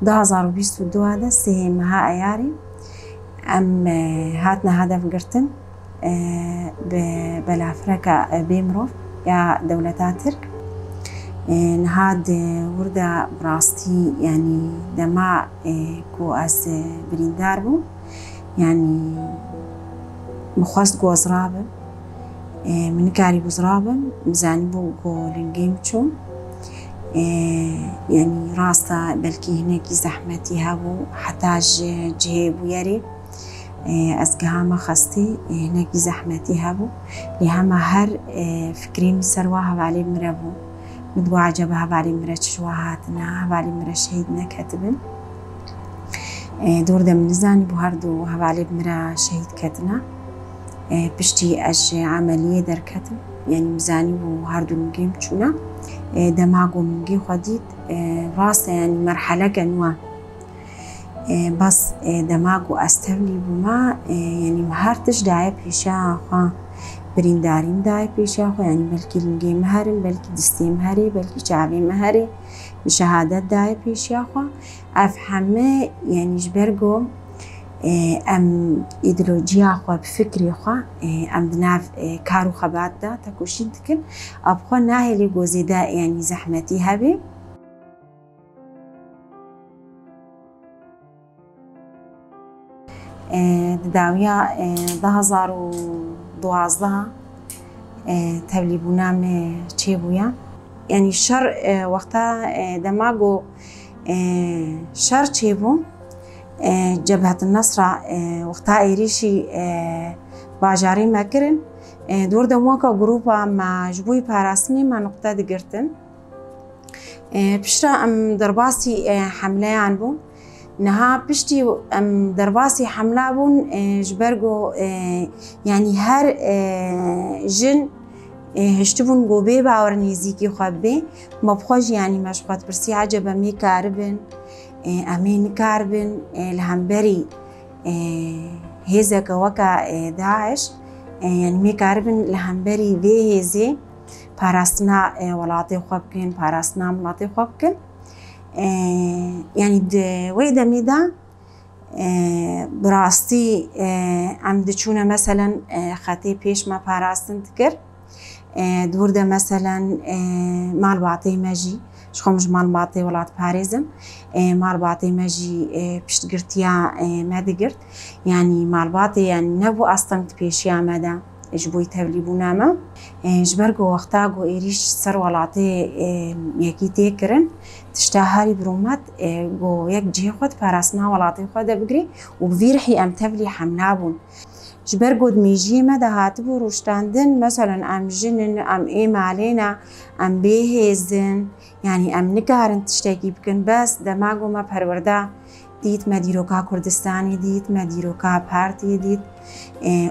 2022 هذا سهم ها أياري أم هاتنا هدف قرتن بالأفريقيا بيمروف يا دولة ترك نهاد وردا براستي يعني دما كو أس برينداربو يعني مخواست جو زرابن من كاري بزرابن مزانبو جو لنجيمتشو يعني راستا بلكي هناك زحمتي هابو حتى جهيبو ياري أزقهاما خستي هناك زحمتي هابو لهما هر فكرين سرواها بعلي مرابو مدو عجبها بعلي مرات شواهاتنا بعلي مرات شهيدنا كاتبن دور دا من زاني بوهردو بعلي مرا شهيد كاتنا بشتي أج عملية در كاتب يعني مزاني بوهردو نجيم تشونا دماغو منجي خديد راسه يعني مرحلة جنوا بس دماغو استولي بما يعني مهارتش داعي بيشا خا بريندارين داعي بيشا خا يعني بلكي لنجي مهارن بلكي دستي مهاري بلكي شعبي مهاري بشهادات داعي بيشا خا أفهمه يعني جبرجو ام ایدئولوژیا خو بفکری خو ام دناف کارو خبات دا تکوشید کن ابخو ناهلی گزیده یعنی زحمتی هبی داویا 2012 تبلیبونام چی بویا یعنی شر وقتا دماغو شر چی بو جبهة النصرة وقتها إيريشي باجاري مكرن دور دموكا جروبا ما جبوي باراسني ما نقطة دقرتن بشرا أم درباسي حملة عنبو نها بشتي أم درباسي حملة بون جبرجو يعني هر جن هشتبون جوبي باورنيزيكي خبي مبخوج يعني مشقات برسي عجبا مي كاربن أمين كاربن الهمبري هزك وكا داعش يعني مي كاربن الهمبري ذي هزي باراستنا ولاتي خوبكن باراستنا ملاتي خوبكن يعني ويدا ميدا براستي عم دچونا مثلا خطي بيش ما باراستن تكر دور ده مثلا مال بعطي ماجي شخمج مال بعطي ولات باريزم مال بعطي ماجي بشت قرتيا ما دقرت يعني مال بعطي يعني نبو أصلا تبيشيا مادا جبوي تبليبو ناما جبرقو وقتاقو إيريش سر ولاتي يكي تيكرن تشتاهاري برومات جو يك جي خود باراسنا ولاتي خود بقري وبفيرحي أم تبلي حملابون جبرقو دميجي مادا هاتبو روشتاندن مثلا أم جنن أم إيم علينا أم بيهزن يعني أم نكارن تشتاكي بكن بس دماغو ما بهروردا ديت مديروكا كردستاني ديت مديروكا بارتي ديت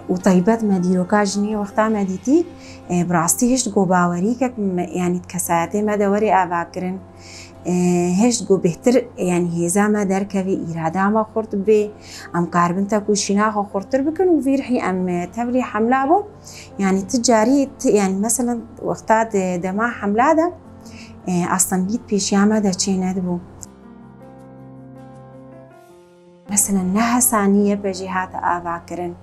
وطيبات مديروكا جني وقتا مديتي براستي هشت جو باوريكك يعني تكساتي ما دوري أباكرن هشت جو بهتر يعني هزا ما دركبي إرادا ما خورت بي أم كاربن تاكو شناخو خورتر بكن وفيرحي أم تبلي حملة بو يعني تجاري يعني مثلا وقتا دما حملة دا أصلا بيت بيشياما دا چيناد بو مثلا نها ثانية بجهات آباكرن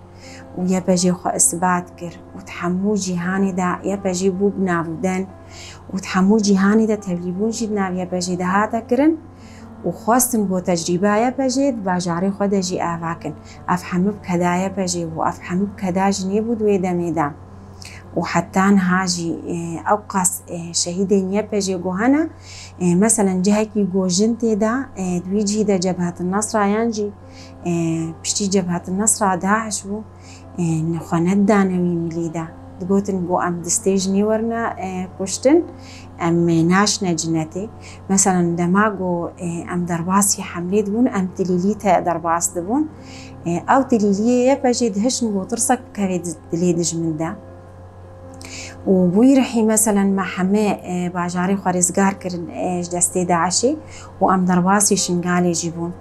ويبجي خو إثبات كر وتحمو جهاني دا يبجي بو بنابودن وتحمو جهاني دا تبليبون جدنا يبجي دا هاتا كرن وخواستن بو تجربة يبجي باجاري خو دجي آباكن أفهمو بكدا يبجي وأفهمو بكدا جنيبو دوي دميدا وحتى هاجي أوقاس شهيدين يبجي جوهنا مثلا جهكي جو جنتي دا دويجي دا جبهة النصر ينجي بشتي جبهة النصر داعش بو نخوانت دانوي مليدا دقوتن جو أم دستيجني ورنا كشتن أم ناشنا جنتي مثلا دماغو أم درباسي حمليد بون أم تليليتا درباس دبون أو تليلية يبجي دهشن جو ترسك كريد تليدج من دا وبويرحي مثلا مع حماء باجاري خارزقار كرن دستي داعشي وأم درباسي شنقالي يجيبون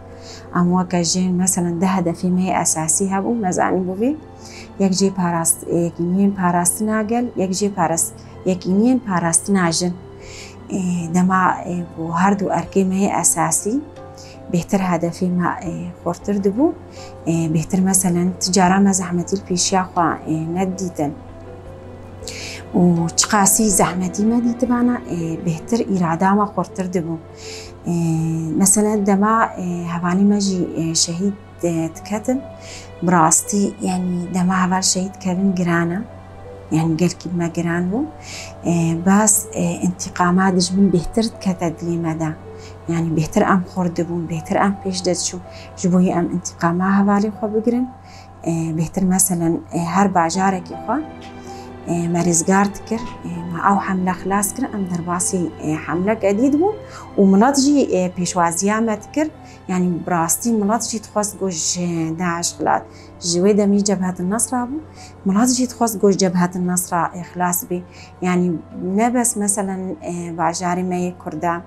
أم وكجين مثلا ده هدفي ما أساسي هبو مزعني بوفي يكجي باراست يكينين باراست ناقل يكجي باراست يكينين باراست ناجن دما بو هردو أركي ما هي أساسي بهتر هدفي ما خورتر دبو بهتر مثلا تجارة ما زحمتي البيشيا خوا نديتن وتقاسي زحمتي ما دي تبعنا بهتر إرادة ما خورتر دبو مثلا دما هفاني ماجي شهيد تكتم براستي يعني دما هفال شهيد كابن جرانا يعني قال كي ما جرانو بس انتقامات جبن بهتر تكتد لي مدى يعني بهتر ام خوردبون بهتر ام پیش دادشو جبوي ام انتقامات هفالي خو بگرن بهتر مثلا هر باجاركي خو مرزقار تكر أو حملة خلاص كر أم درباسي حملة جديد بون ومناطجي بيشوازيا ما تكر يعني براستي مناطجي تخص جوج داعش خلاص جوي دمي جبهة النصر أبو مناطجي تخص جوج جبهة النصر خلاص بي يعني نبس مثلا بعجاري ما يكردا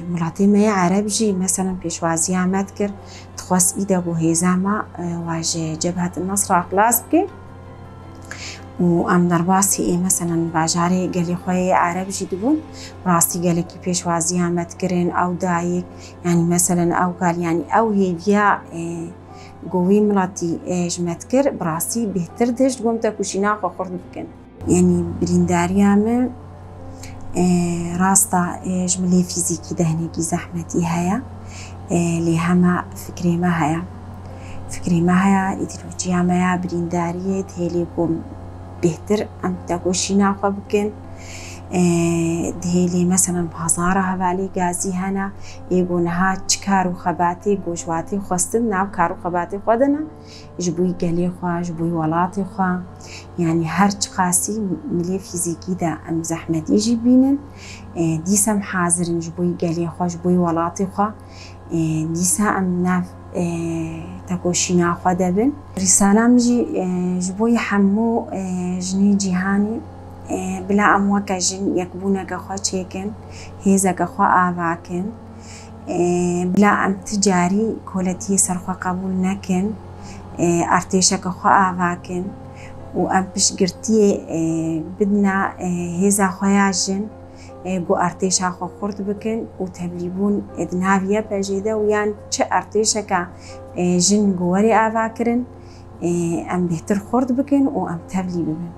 ملاطي ما عربجي مثلا بيشوازيا ما تكر تخص إيدا بو هيزاما واجه جبهة النصر خلاص بكي وام درباسي مثلا باجاري قالي خوي عرب جدبون راسي قالي كي بيشوازي ما تكرين او دايك يعني مثلا او قال يعني او هيفيا قوي ملاتي جمتكر براسي بهتر دش تقوم تاكوشينا خو خورد بكن يعني برينداريا ما راستا جملي فيزيكي دهنيكي زحمتي هيا لهما فكري ما هيا فكري ما هيا ايديولوجيا ما بريندارية تهيليكم بهتر ام تاكوشينا خو بكن دهيلي مثلا بهزارة هفالي غازي هنا يقولها تشكارو خباتي جوجواتي خواستن ناو كارو خباتي خودنا جبوي قالي خوا جبوي ولاتي خوا يعني هر تقاسي ملي فيزيكي دا ام زحمت يجي بينن ديسا محاضرن جبوي قالي خوا جبوي ولاتي خوا ديسا ام ناف تاكوشينا خوا دبن رسالة مجي جبوي حمو جني جيهاني بلا أموكا جن يكبونا كخوا تشيكن هيزا كخوا آواكن بلا أم تجاري كولتي سرخوا قبول نكن ارتيشا كخوا آواكن وأم بشقرتي بدنا هيزا خويا جن بو ارتيشا خو خورد بكن وتبليبون ادنافيا بجيدا ويان تش ارتيشا كا جن قواري آواكرن أم بهتر خورد بكن وأم تبلي ببن